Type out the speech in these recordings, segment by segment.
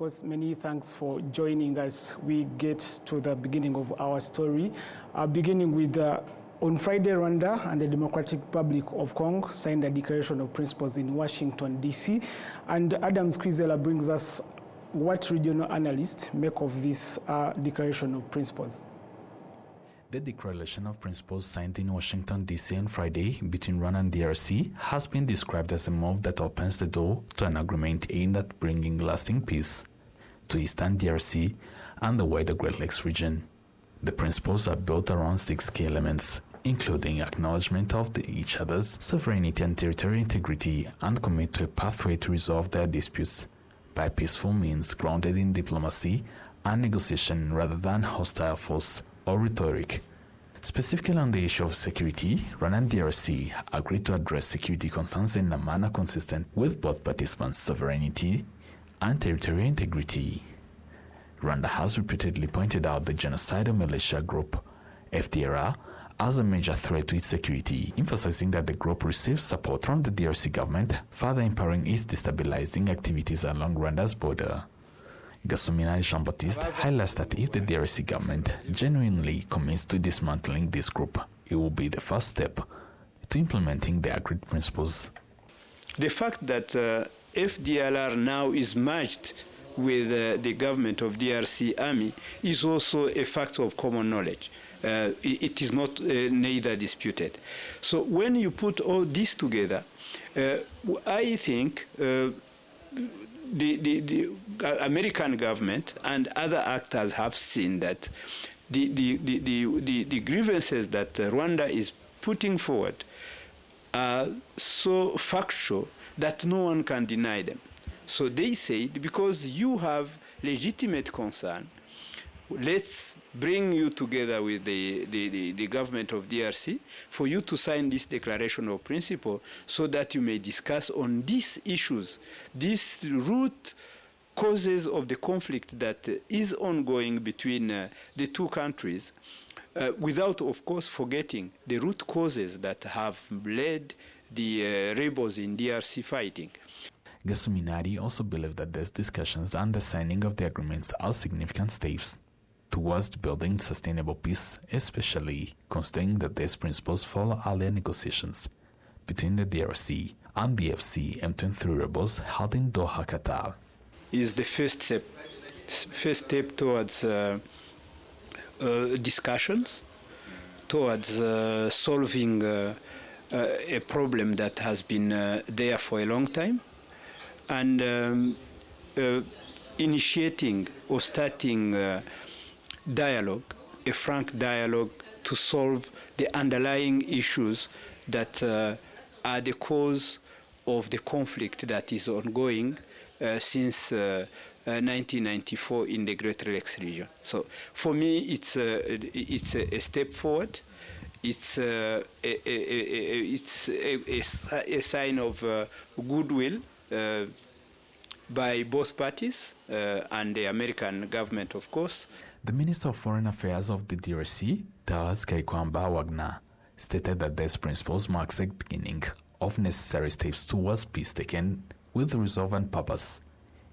course, many thanks for joining us. We get to the beginning of our story, beginning with on Friday, Rwanda and the Democratic Republic of Congo signed a declaration of principles in Washington, D.C. And Adam Squizela brings us what regional analysts make of this declaration of principles. The Declaration of Principles signed in Washington, D.C. on Friday between Rwanda and DRC has been described as a move that opens the door to an agreement aimed at bringing lasting peace to Eastern DRC and the wider Great Lakes region. The principles are built around 6 key elements, including acknowledgement of each other's sovereignty and territorial integrity, and commit to a pathway to resolve their disputes by peaceful means grounded in diplomacy and negotiation rather than hostile force or rhetoric. Specifically on the issue of security, Rwanda and DRC agreed to address security concerns in a manner consistent with both participants' sovereignty and territorial integrity. Rwanda has repeatedly pointed out the genocidal militia group, FDLR, as a major threat to its security, emphasizing that the group receives support from the DRC government, further empowering its destabilizing activities along Rwanda's border. Gasumina Jean-Baptiste highlights that if the DRC government genuinely commits to dismantling this group, it will be the first step to implementing the agreed principles. The fact that FDLR now is merged with the government of DRC army is also a fact of common knowledge. It is not neither disputed. So when you put all this together, I think the American government and other actors have seen that the grievances that Rwanda is putting forward are so factual that no one can deny them. So they said, because you have legitimate concern, let's bring you together with the government of DRC for you to sign this declaration of principle so that you may discuss on these issues, these root causes of the conflict that is ongoing between the two countries, without, of course, forgetting the root causes that have led the rebels in DRC fighting. Gasuminari also believed that these discussions and the signing of the agreements are significant steps towards building sustainable peace, especially considering that these principles follow earlier negotiations between the DRC and the FC M23 rebels held in Doha, Qatar. Is the first step towards discussions, towards solving a problem that has been there for a long time, and initiating or starting dialogue, a frank dialogue to solve the underlying issues that are the cause of the conflict that is ongoing since 1994 in the Great Lakes region. So for me, it's a step forward. It's a sign of goodwill by both parties and the American government, of course. The Minister of Foreign Affairs of the DRC, Taras Kaikwamba Wagner, stated that these principles marks the beginning of necessary steps towards peace taken with resolve and purpose,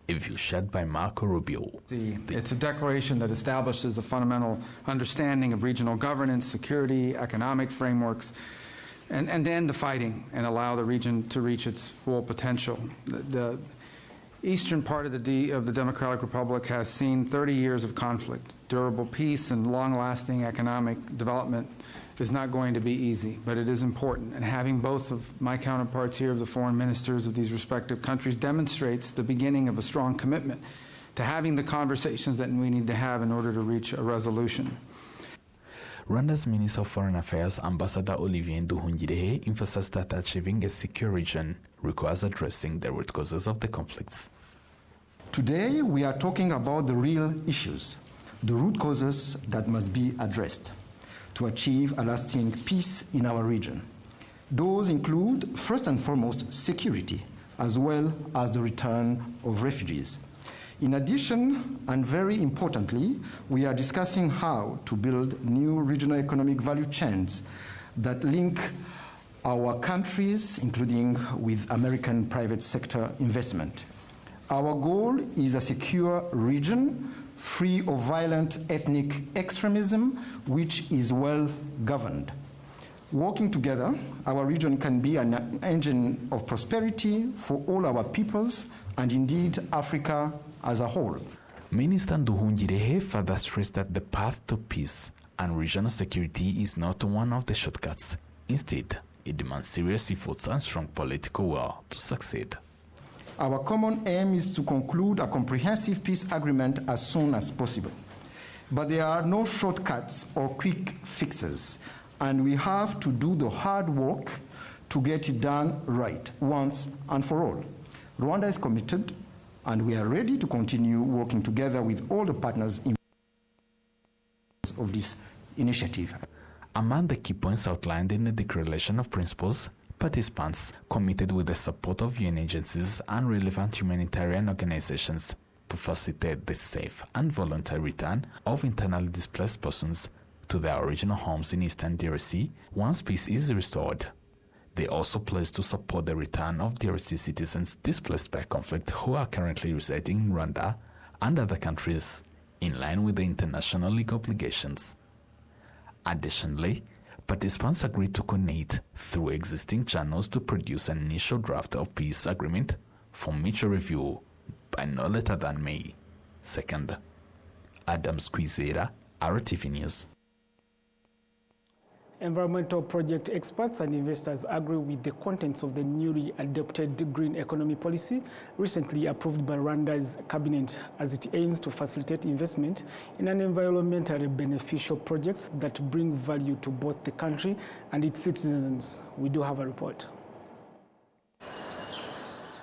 a view shared by Marco Rubio. It's a declaration that establishes a fundamental understanding of regional governance, security, economic frameworks, and end the fighting and allow the region to reach its full potential. The eastern part of the Democratic Republic has seen 30 years of conflict. Durable peace and long-lasting economic development is not going to be easy, but it is important. And having both of my counterparts here, of the foreign ministers of these respective countries, demonstrates the beginning of a strong commitment to having the conversations that we need to have in order to reach a resolution. Rwanda's Minister of Foreign Affairs, Ambassador Olivier Nduhungirehe, emphasized that achieving a secure region requires addressing the root causes of the conflicts. Today, we are talking about the real issues, the root causes that must be addressed to achieve a lasting peace in our region. Those include, first and foremost, security, as well as the return of refugees. In addition, and very importantly, we are discussing how to build new regional economic value chains that link our countries, including with American private sector investment. Our goal is a secure region, free of violent ethnic extremism, which is well governed. Working together, our region can be an engine of prosperity for all our peoples and indeed Africa as a whole. Minister Nduhungirehe further stressed that the path to peace and regional security is not one of the shortcuts. Instead, it demands serious efforts and strong political will to succeed. Our common aim is to conclude a comprehensive peace agreement as soon as possible. But there are no shortcuts or quick fixes, and we have to do the hard work to get it done right, once and for all. Rwanda is committed, and we are ready to continue working together with all the partners in of this initiative. Among the key points outlined in the Declaration of Principles, participants committed with the support of UN agencies and relevant humanitarian organizations to facilitate the safe and voluntary return of internally displaced persons to their original homes in Eastern DRC once peace is restored. They also pledged to support the return of DRC citizens displaced by conflict who are currently residing in Rwanda and other countries, in line with the international legal obligations. Additionally, participants agreed to coordinate through existing channels to produce an initial draft of peace agreement for mutual review by no later than May 2nd. Adam Squizera, RwandaTV News. Environmental project experts and investors agree with the contents of the newly adopted green economy policy recently approved by Rwanda's cabinet, as it aims to facilitate investment in an environmentally beneficial projects that bring value to both the country and its citizens. We do have a report.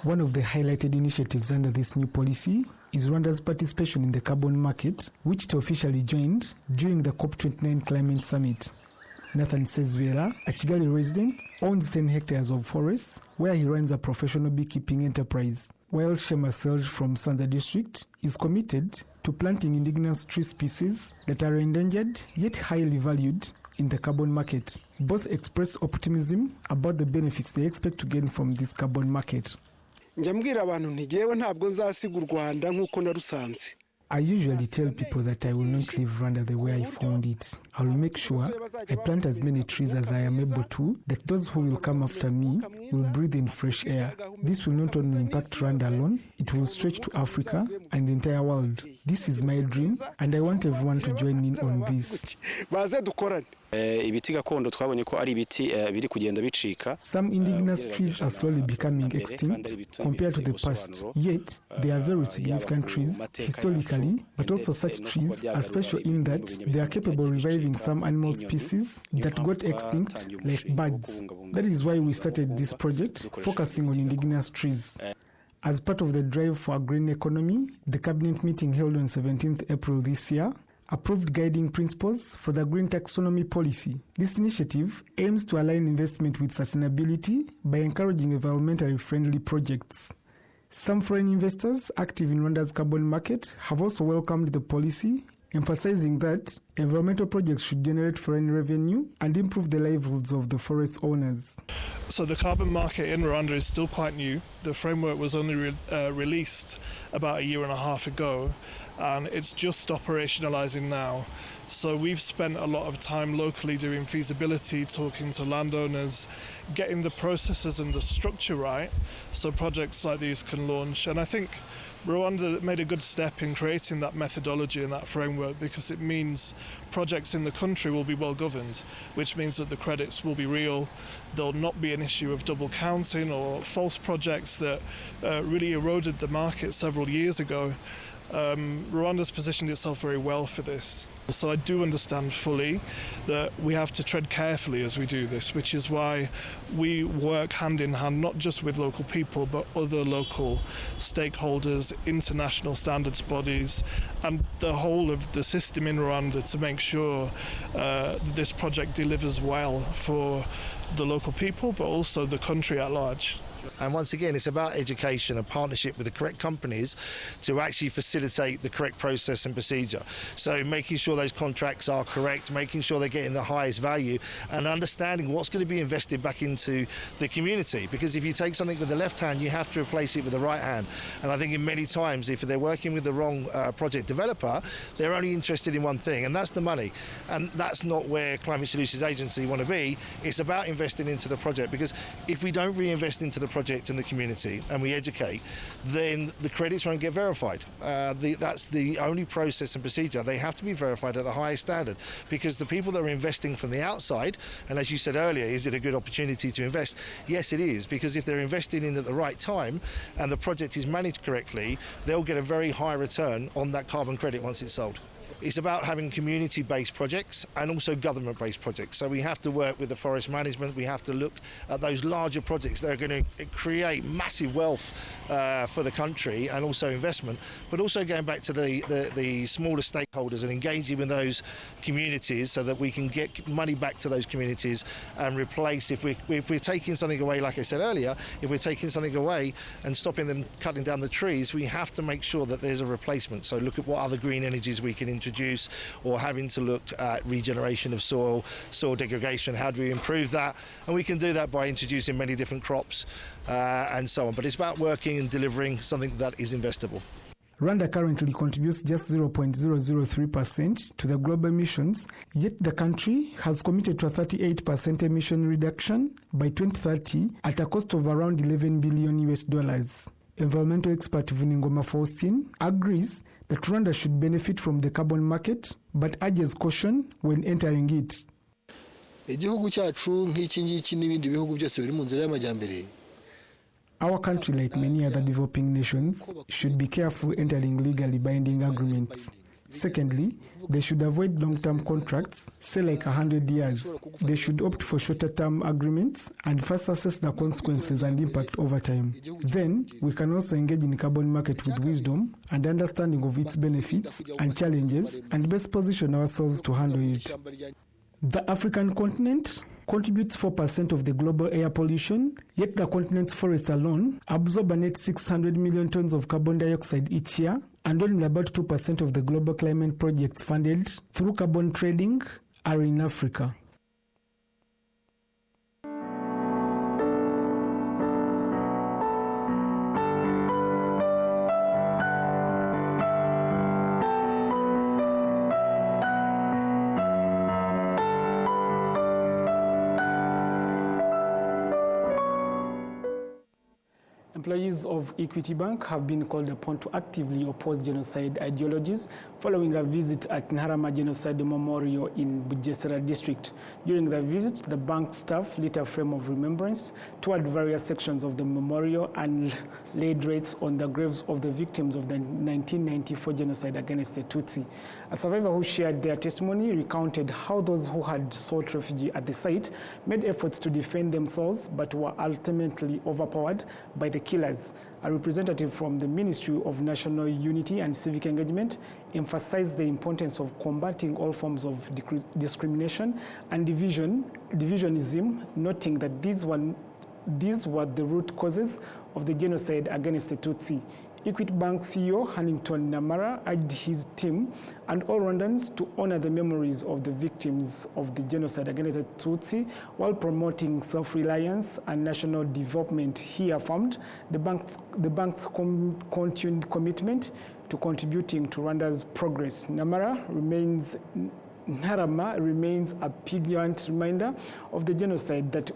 One of the highlighted initiatives under this new policy is Rwanda's participation in the carbon market, which it officially joined during the COP29 Climate Summit. Nathan Sezvera, a Kigali resident, owns 10 hectares of forests where he runs a professional beekeeping enterprise, while Shema Selj from Sanza district is committed to planting indigenous tree species that are endangered yet highly valued in the carbon market. Both express optimism about the benefits they expect to gain from this carbon market. I usually tell people that I will not leave Rwanda the way I found it. I will make sure I plant as many trees as I am able to, that those who will come after me will breathe in fresh air. This will not only impact Rwanda alone, it will stretch to Africa and the entire world. This is my dream, and I want everyone to join in on this. Some indigenous trees are slowly becoming extinct compared to the past, yet they are very significant trees historically, but also such trees are special in that they are capable of reviving some animal species that got extinct, like birds. That is why we started this project, focusing on indigenous trees. As part of the drive for a green economy, the cabinet meeting held on 17th April this year approved guiding principles for the green taxonomy policy. This initiative aims to align investment with sustainability by encouraging environmentally friendly projects. Some foreign investors active in Rwanda's carbon market have also welcomed the policy, emphasizing that environmental projects should generate foreign revenue and improve the livelihoods of the forest owners. So the carbon market in Rwanda is still quite new. The framework was only released about a year and a half ago, and it's just operationalizing now. So we've spent a lot of time locally doing feasibility, talking to landowners, getting the processes and the structure right so projects like these can launch. And I think Rwanda made a good step in creating that methodology and that framework, because it means projects in the country will be well governed, which means that the credits will be real. There'll not be an issue of double counting or false projects that really eroded the market several years ago. Rwanda's positioned itself very well for this. So I do understand fully that we have to tread carefully as we do this, which is why we work hand in hand, not just with local people, but other local stakeholders, international standards bodies, and the whole of the system in Rwanda to make sure this project delivers well for the local people, but also the country at large. And once again, it's about education and partnership with the correct companies to actually facilitate the correct process and procedure. So making sure those contracts are correct, making sure they're getting the highest value, and understanding what's going to be invested back into the community. Because if you take something with the left hand, you have to replace it with the right hand. And I think in many times, if they're working with the wrong project developer, they're only interested in one thing, and that's the money. And that's not where Climate Solutions Agency want to be. It's about investing into the project, because if we don't reinvest into the project and the community and we educate, then the credits won't get verified. That's the only process and procedure. They have to be verified at the highest standard, because the people that are investing from the outside, and as you said earlier, is it a good opportunity to invest? Yes, it is, because if they're investing in at the right time and the project is managed correctly, they'll get a very high return on that carbon credit once it's sold. It's about having community-based projects and also government-based projects. So we have to work with the forest management. We have to look at those larger projects that are going to create massive wealth for the country and also investment, but also going back to the smaller stakeholders and engaging with those communities so that we can get money back to those communities and replace, if we're taking something away, like I said earlier, if we're taking something away and stopping them cutting down the trees, we have to make sure that there's a replacement. So look at what other green energies we can introduce, or having to look at regeneration of soil degradation. How do we improve that? And we can do that by introducing many different crops and so on. But it's about working and delivering something that is investable. Rwanda currently contributes just 0.003% to the global emissions, yet the country has committed to a 38% emission reduction by 2030 at a cost of around $11 billion. Environmental expert Vuningoma Faustin agrees that Rwanda should benefit from the carbon market, but urges caution when entering it. Our country, like many other developing nations, should be careful entering legally binding agreements. Secondly, they should avoid long-term contracts, say like 100 years. They should opt for shorter-term agreements and first assess the consequences and impact over time. Then, we can also engage in the carbon market with wisdom and understanding of its benefits and challenges, and best position ourselves to handle it. The African continent contributes 4% of the global air pollution, yet the continent's forests alone absorb a net 600 million tons of carbon dioxide each year, and only about 2% of the global climate projects funded through carbon trading are in Africa. Employees of Equity Bank have been called upon to actively oppose genocide ideologies following a visit at Nharama Genocide Memorial in Bugesera district. During the visit, the bank staff lit a frame of remembrance toward various sections of the memorial and laid wreaths on the graves of the victims of the 1994 genocide against the Tutsi. A survivor who shared their testimony recounted how those who had sought refuge at the site made efforts to defend themselves but were ultimately overpowered by the killers. A representative from the Ministry of National Unity and Civic Engagement emphasized the importance of combating all forms of discrimination and divisionism, noting that these were the root causes of the genocide against the Tutsi. Equity Bank CEO Hannington Namara urged his team and all Rwandans to honor the memories of the victims of the genocide against the Tutsi while promoting self-reliance and national development. He affirmed the bank's continued commitment to contributing to Rwanda's progress. Nharama remains a poignant reminder of the genocide that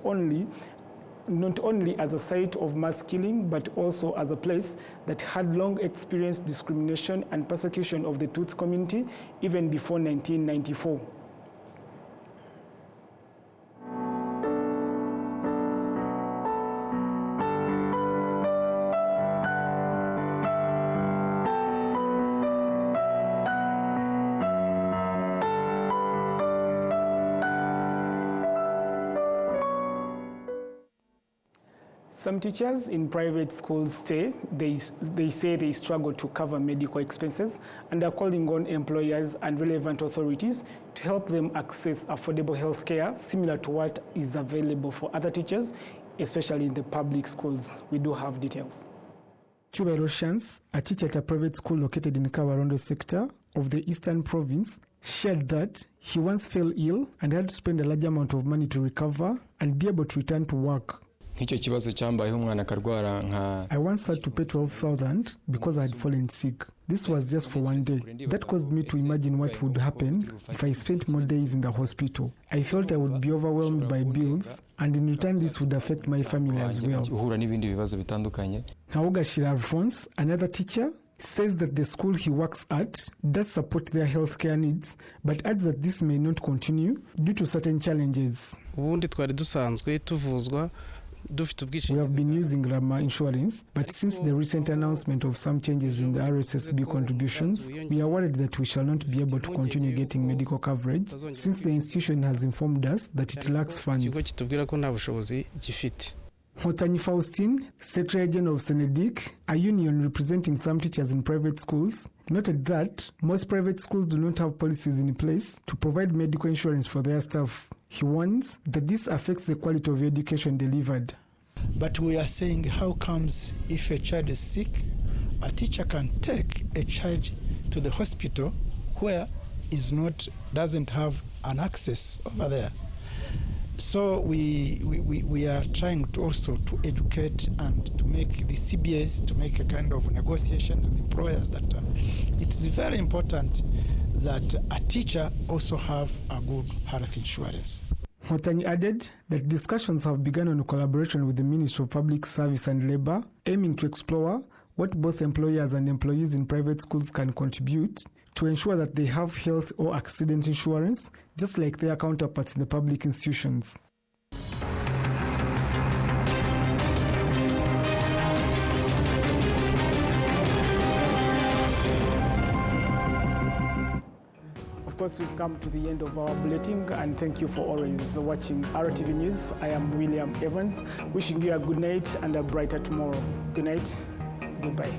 not only as a site of mass killing, but also as a place that had long experienced discrimination and persecution of the Tutsi community even before 1994. Some teachers in private schools say they struggle to cover medical expenses and are calling on employers and relevant authorities to help them access affordable health care similar to what is available for other teachers especially in the public schools. We do have details. Chubero Shans, a teacher at a private school located in Kabarondo sector of the Eastern Province, shared that he once fell ill and had to spend a large amount of money to recover and be able to return to work. I once had to pay 12,000 because I had fallen sick. This was just for one day. That caused me to imagine what would happen if I spent more days in the hospital. I felt I would be overwhelmed by bills, and in return this would affect my family as well. Nauga Shira Alphonse, another teacher, says that the school he works at does support their healthcare needs, but adds that this may not continue due to certain challenges. We have been using Rama insurance, but since the recent announcement of some changes in the RSSB contributions, we are worried that we shall not be able to continue getting medical coverage since the institution has informed us that it lacks funds. Hotanyi Faustine, Secretary General of Senedic, a union representing some teachers in private schools, noted that most private schools do not have policies in place to provide medical insurance for their staff. He warns that this affects the quality of education delivered. But we are saying, how comes if a child is sick, a teacher can take a child to the hospital where doesn't have an access over there? So we are trying to also to educate and to make the CBS to make a kind of negotiation with employers that it is very important that a teacher also have a good health insurance. Hotanyi added that discussions have begun on a collaboration with the Ministry of Public Service and Labour, aiming to explore what both employers and employees in private schools can contribute to ensure that they have health or accident insurance, just like their counterparts in the public institutions. Of course, we've come to the end of our bulletin, and thank you for always watching RTV News. I am William Evans, wishing you a good night and a brighter tomorrow. Good night. Goodbye.